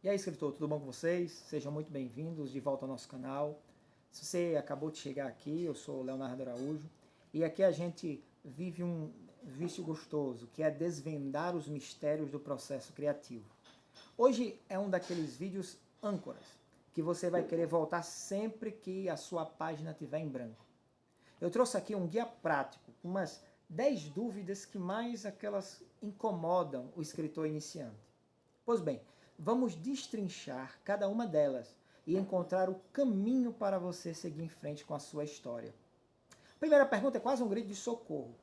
E aí, escritor, tudo bom com vocês? Sejam muito bem-vindos de volta ao nosso canal. Se você acabou de chegar aqui, eu sou o Leonardo Araújo e aqui a gente vive um vício gostoso, que é desvendar os mistérios do processo criativo. Hoje é um daqueles vídeos âncoras, que você vai querer voltar sempre que a sua página estiver em branco. Eu trouxe aqui um guia prático, umas 10 dúvidas que mais aquelas incomodam o escritor iniciante. Pois bem, vamos destrinchar cada uma delas e encontrar o caminho para você seguir em frente com a sua história. A primeira pergunta é quase um grito de socorro.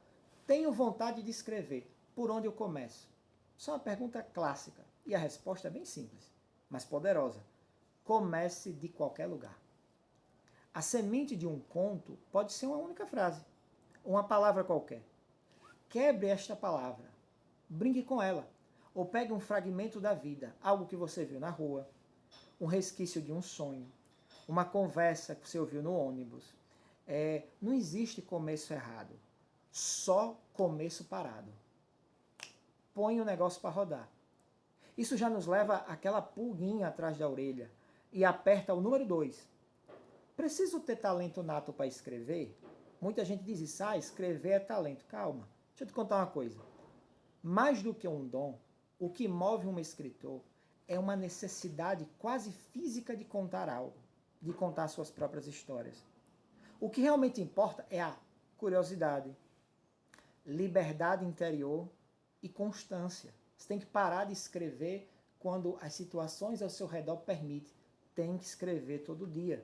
Tenho vontade de escrever. Por onde eu começo? Isso é uma pergunta clássica e a resposta é bem simples, mas poderosa. Comece de qualquer lugar. A semente de um conto pode ser uma única frase, uma palavra qualquer. Quebre esta palavra, brinque com ela, ou pegue um fragmento da vida, algo que você viu na rua, um resquício de um sonho, uma conversa que você ouviu no ônibus. Não existe começo errado, só começo parado. Põe o negócio para rodar. Isso já nos leva àquela pulguinha atrás da orelha e aperta o número 2. Preciso ter talento nato para escrever? Muita gente diz isso, escrever é talento. Calma, deixa eu te contar uma coisa. Mais do que um dom, o que move um escritor é uma necessidade quase física de contar algo, de contar suas próprias histórias. O que realmente importa é a curiosidade, liberdade interior e constância. Você tem que parar de escrever quando as situações ao seu redor permitem. Tem que escrever todo dia.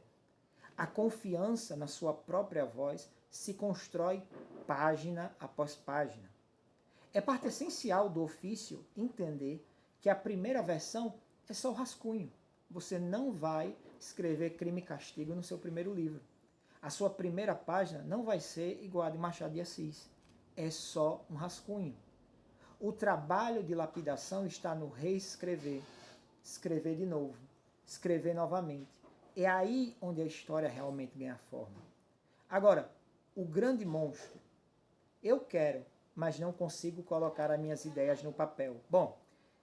A confiança na sua própria voz se constrói página após página. É parte essencial do ofício entender que a primeira versão é só o rascunho. Você não vai escrever Crime e Castigo no seu primeiro livro. A sua primeira página não vai ser igual a de Machado de Assis. É só um rascunho. O trabalho de lapidação está no reescrever, escrever de novo, escrever novamente. É aí onde a história realmente ganha forma. Agora, o grande monstro. Eu quero, mas não consigo colocar as minhas ideias no papel. Bom,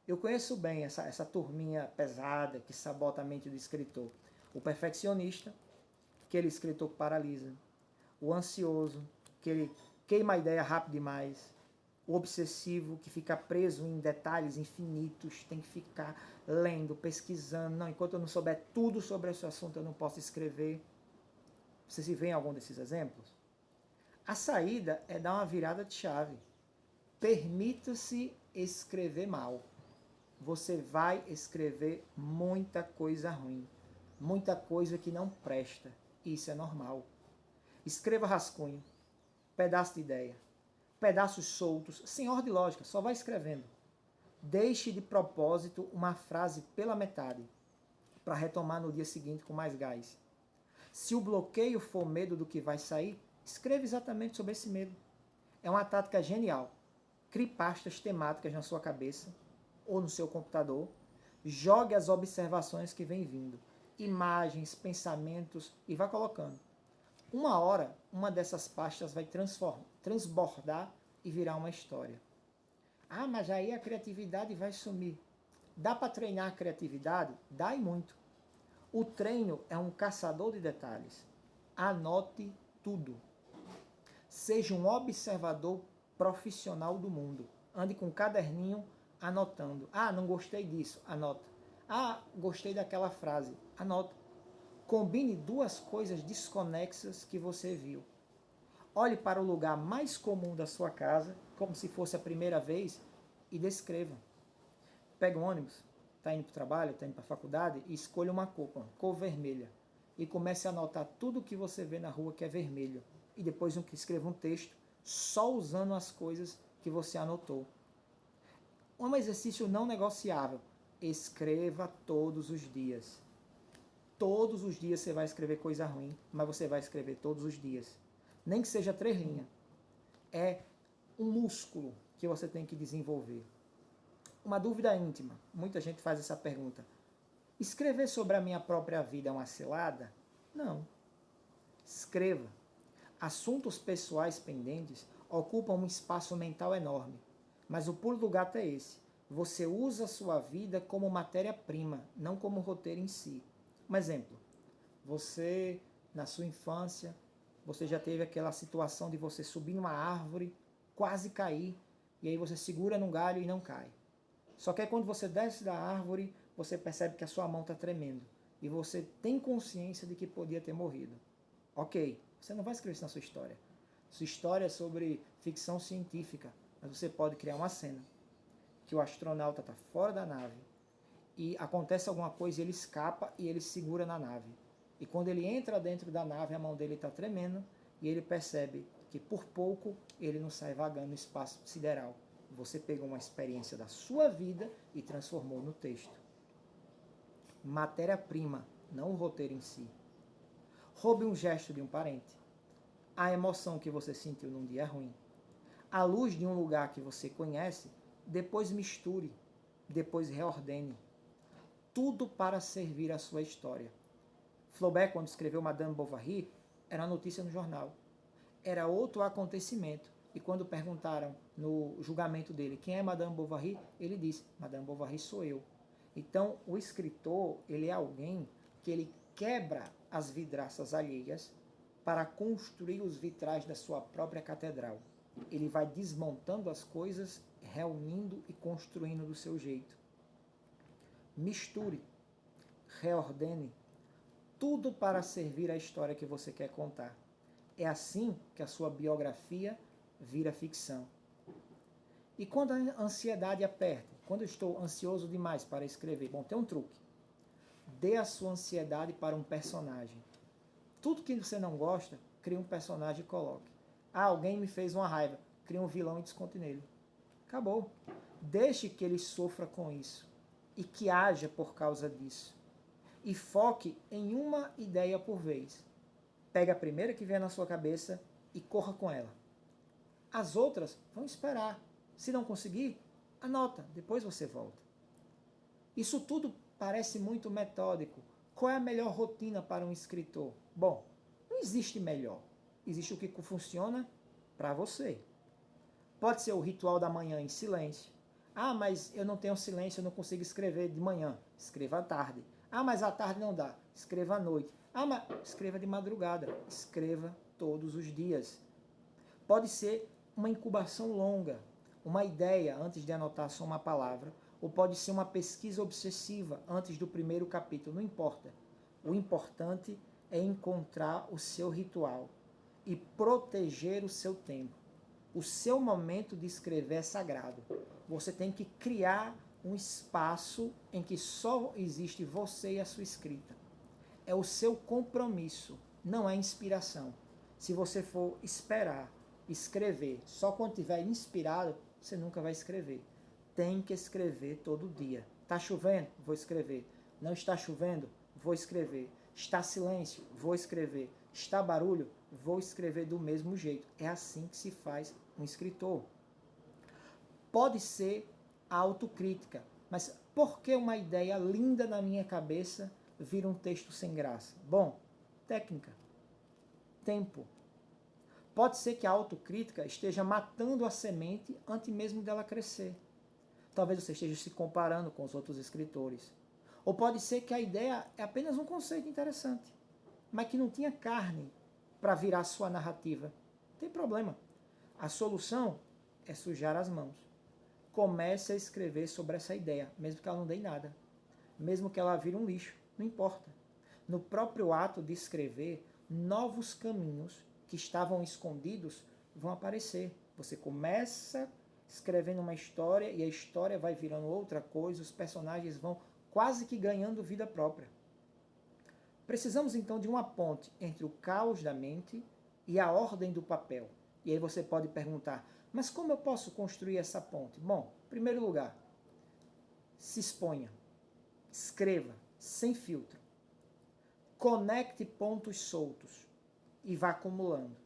eu conheço bem essa turminha pesada que sabota a mente do escritor. O perfeccionista, aquele escritor que paralisa. O ansioso, que ele queima a ideia rápido demais. O obsessivo, que fica preso em detalhes infinitos, tem que ficar lendo, pesquisando. Não, enquanto eu não souber tudo sobre esse assunto, eu não posso escrever. Você se vê em algum desses exemplos? A saída é dar uma virada de chave. Permita-se escrever mal. Você vai escrever muita coisa ruim, muita coisa que não presta. Isso é normal. Escreva rascunho, pedaço de ideia, pedaços soltos, sem ordem lógica, só vai escrevendo. Deixe de propósito uma frase pela metade, para retomar no dia seguinte com mais gás. Se o bloqueio for medo do que vai sair, escreva exatamente sobre esse medo. É uma tática genial. Crie pastas temáticas na sua cabeça ou no seu computador. Jogue as observações que vêm vindo, imagens, pensamentos e vá colocando. Uma hora, uma dessas pastas vai transbordar e virar uma história. Mas aí a criatividade vai sumir. Dá para treinar a criatividade? Dá e muito. O treino é um caçador de detalhes. Anote tudo. Seja um observador profissional do mundo. Ande com um caderninho anotando. Não gostei disso. Anota. Gostei daquela frase. Anota. Combine duas coisas desconexas que você viu. Olhe para o lugar mais comum da sua casa, como se fosse a primeira vez, e descreva. Pega um ônibus, está indo para o trabalho, está indo para a faculdade, e escolha uma cor vermelha. E comece a anotar tudo que você vê na rua que é vermelho. E depois escreva um texto só usando as coisas que você anotou. Um exercício não negociável. Escreva todos os dias. Todos os dias você vai escrever coisa ruim, mas você vai escrever todos os dias. Nem que seja 3 linhas. É um músculo que você tem que desenvolver. Uma dúvida íntima. Muita gente faz essa pergunta. Escrever sobre a minha própria vida é uma cilada? Não. Escreva. Assuntos pessoais pendentes ocupam um espaço mental enorme. Mas o pulo do gato é esse. Você usa a sua vida como matéria-prima, não como roteiro em si. Um exemplo, você, na sua infância, você já teve aquela situação de você subir numa árvore, quase cair, e aí você segura num galho e não cai. Só que aí quando você desce da árvore, você percebe que a sua mão está tremendo. E você tem consciência de que podia ter morrido. Ok, você não vai escrever isso na sua história. Sua história é sobre ficção científica, mas você pode criar uma cena que o astronauta está fora da nave e acontece alguma coisa e ele escapa e ele segura na nave. E quando ele entra dentro da nave, a mão dele está tremendo e ele percebe que por pouco ele não sai vagando no espaço sideral. Você pegou uma experiência da sua vida e transformou no texto. Matéria-prima, não o roteiro em si. Roube um gesto de um parente. A emoção que você sentiu num dia ruim. A luz de um lugar que você conhece, depois misture, depois reordene. Tudo para servir a sua história. Flaubert, quando escreveu Madame Bovary, era notícia no jornal. Era outro acontecimento. E quando perguntaram no julgamento dele quem é Madame Bovary, ele disse, Madame Bovary sou eu. Então, o escritor, ele é alguém que ele quebra as vidraças alheias para construir os vitrais da sua própria catedral. Ele vai desmontando as coisas, reunindo e construindo do seu jeito. Misture, reordene, tudo para servir a história que você quer contar. É assim que a sua biografia vira ficção. E quando a ansiedade aperta, quando eu estou ansioso demais para escrever, bom, tem um truque. Dê a sua ansiedade para um personagem. Tudo que você não gosta, crie um personagem e coloque. Ah, alguém me fez uma raiva, crie um vilão e desconte nele. Acabou. Deixe que ele sofra com isso e que haja por causa disso. E foque em uma ideia por vez. Pega a primeira que vier na sua cabeça e corra com ela. As outras vão esperar. Se não conseguir, anota, depois você volta. Isso tudo parece muito metódico. Qual é a melhor rotina para um escritor? Bom, não existe melhor. Existe o que funciona para você. Pode ser o ritual da manhã em silêncio. Ah, mas eu não tenho silêncio, eu não consigo escrever de manhã. Escreva à tarde. Ah, mas à tarde não dá. Escreva à noite. Ah, mas escreva de madrugada. Escreva todos os dias. Pode ser uma incubação longa, uma ideia antes de anotar só uma palavra, ou pode ser uma pesquisa obsessiva antes do primeiro capítulo, não importa. O importante é encontrar o seu ritual e proteger o seu tempo. O seu momento de escrever é sagrado. Você tem que criar um espaço em que só existe você e a sua escrita. É o seu compromisso, não é inspiração. Se você for esperar escrever só quando estiver inspirado, você nunca vai escrever. Tem que escrever todo dia. Está chovendo? Vou escrever. Não está chovendo? Vou escrever. Está silêncio? Vou escrever. Está barulho? Vou escrever do mesmo jeito. É assim que se faz um escritor. Pode ser a autocrítica, mas por que uma ideia linda na minha cabeça vira um texto sem graça? Bom, técnica, tempo. Pode ser que a autocrítica esteja matando a semente antes mesmo dela crescer. Talvez você esteja se comparando com os outros escritores. Ou pode ser que a ideia é apenas um conceito interessante, mas que não tinha carne para virar sua narrativa. Não tem problema. A solução é sujar as mãos. Comece a escrever sobre essa ideia, mesmo que ela não dê em nada. Mesmo que ela vire um lixo, não importa. No próprio ato de escrever, novos caminhos que estavam escondidos vão aparecer. Você começa escrevendo uma história e a história vai virando outra coisa, os personagens vão quase que ganhando vida própria. Precisamos então de uma ponte entre o caos da mente e a ordem do papel. E aí você pode perguntar, mas como eu posso construir essa ponte? Bom, em primeiro lugar, se exponha, escreva, sem filtro. Conecte pontos soltos e vá acumulando.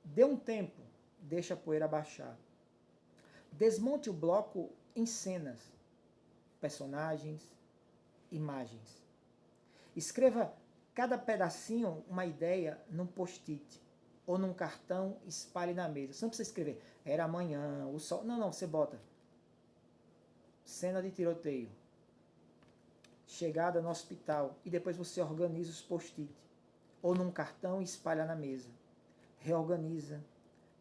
Dê um tempo, deixa a poeira baixar. Desmonte o bloco em cenas, personagens, imagens. Escreva cada pedacinho, uma ideia, num post-it ou num cartão, espalhe na mesa. Você não precisa escrever, era amanhã, o sol. Não, você bota. cena de tiroteio, chegada no hospital, e depois você organiza os post-it, ou num cartão e espalha na mesa. Reorganiza,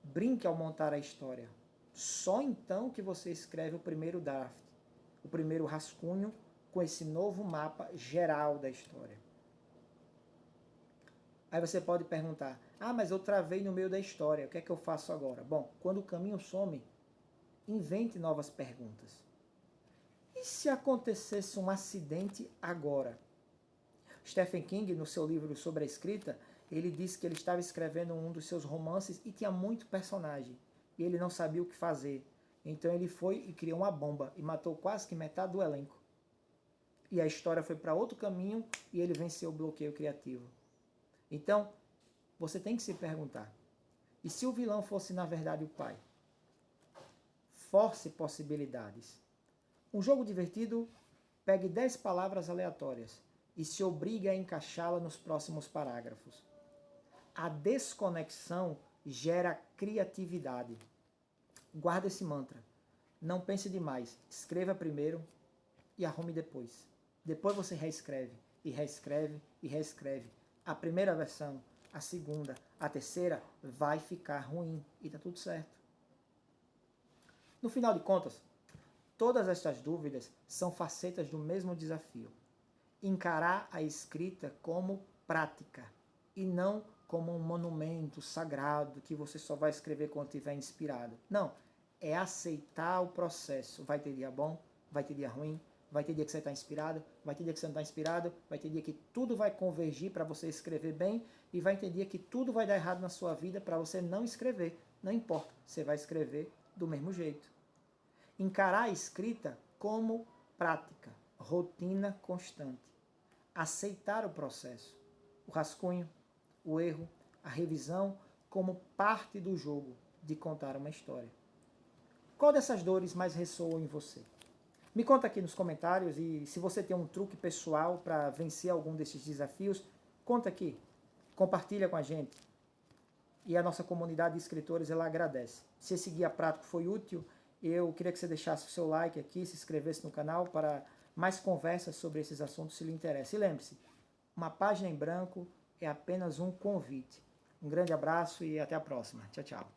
brinque ao montar a história. Só então que você escreve o primeiro draft, o primeiro rascunho com esse novo mapa geral da história. Aí você pode perguntar, mas eu travei no meio da história, o que é que eu faço agora? Bom, quando o caminho some, invente novas perguntas. E se acontecesse um acidente agora? Stephen King, no seu livro sobre a escrita, ele disse que ele estava escrevendo um dos seus romances e tinha muito personagem. E ele não sabia o que fazer. Então ele foi e criou uma bomba e matou quase que metade do elenco. E a história foi para outro caminho e ele venceu o bloqueio criativo. Então, você tem que se perguntar, e se o vilão fosse na verdade o pai? Force possibilidades. Um jogo divertido, pegue 10 palavras aleatórias e se obrigue a encaixá-la nos próximos parágrafos. A desconexão gera criatividade. Guarda esse mantra. Não pense demais. Escreva primeiro e arrume depois. Depois você reescreve, e reescreve, e reescreve. A primeira versão, a segunda, a terceira vai ficar ruim e tá tudo certo. No final de contas, todas estas dúvidas são facetas do mesmo desafio. Encarar a escrita como prática e não como um monumento sagrado que você só vai escrever quando estiver inspirado. Não, é aceitar o processo. Vai ter dia bom, vai ter dia ruim, vai ter dia que você está inspirado, vai ter dia que você não está inspirado, vai ter dia que tudo vai convergir para você escrever bem e vai ter dia que tudo vai dar errado na sua vida para você não escrever. Não importa, você vai escrever do mesmo jeito. Encarar a escrita como prática, rotina constante. Aceitar o processo, o rascunho, o erro, a revisão como parte do jogo de contar uma história. Qual dessas dores mais ressoa em você? Me conta aqui nos comentários e se você tem um truque pessoal para vencer algum desses desafios, conta aqui, compartilha com a gente. E a nossa comunidade de escritores, ela agradece. Se esse guia prático foi útil, eu queria que você deixasse o seu like aqui, se inscrevesse no canal para mais conversas sobre esses assuntos se lhe interessa. E lembre-se, uma página em branco é apenas um convite. Um grande abraço e até a próxima. Tchau, tchau.